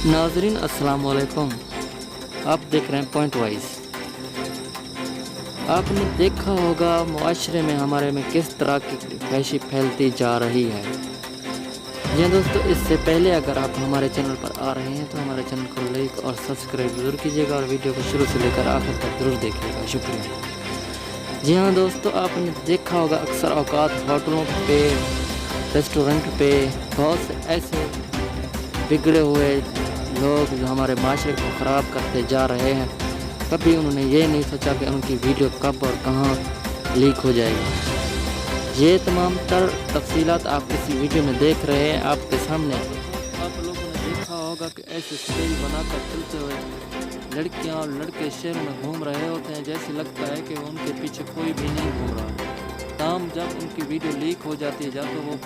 नाजरीन अस्सलाम वालेकुम। आप देख रहे हैं पॉइंट वाइज। आपने देखा होगा मुआशरे में हमारे में किस तरह की फैशी फैलती जा रही है। जी दोस्तों, इससे पहले अगर आप हमारे चैनल पर आ रहे हैं तो हमारे चैनल को लाइक और सब्सक्राइब ज़रूर कीजिएगा और वीडियो को शुरू से लेकर आखिर तक ज़रूर देखिएगा। शुक्रिया। जी हाँ दोस्तों, आपने देखा होगा अक्सर औकात होटलों पे, रेस्टोरेंट पे बहुत से ऐसे बिगड़े हुए लोग जो हमारे माशरे को ख़राब करते जा रहे हैं, कभी उन्होंने ये नहीं सोचा कि उनकी वीडियो कब और कहाँ लीक हो जाएगी। ये तमाम तर तफसीलात आप इसी वीडियो में देख रहे हैं आपके सामने। आप लोगों ने देखा होगा कि ऐसे स्टेज बनाकर चलते हुए लड़कियां और लड़के शहरों में घूम रहे होते हैं, जैसे लगता है कि उनके पीछे कोई भी नहीं घूम रहा। तमाम जब उनकी वीडियो लीक हो जाती है, या तो वो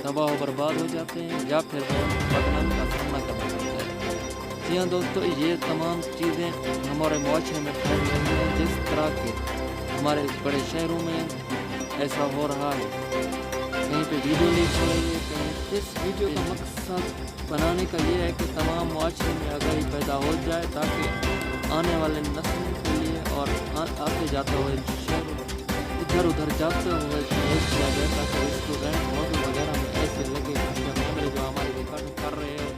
तबाह व बर्बाद हो जाते हैं या फिर वो बदनामी का सामना करना पड़ता है। जी हाँ दोस्तों, ये तमाम चीज़ें हमारे मुआशरे में फैल रही हैं। जिस तरह के हमारे बड़े शहरों में ऐसा हो रहा है, कहीं पे वीडियो लीक हो रही है, कहीं। इस वीडियो का मकसद बनाने का ये है कि तमाम मुआशरे में आगाही पैदा हो जाए, ताकि आने वाले नस्लों के लिए और आते जाते हुए शहर इधर उधर जाते हुए देख किया जाए, ताकि रेस्टोरेंट होटल वगैरह में ऐसे लगे जो हमारी रिकॉर्डिंग कर रहे हैं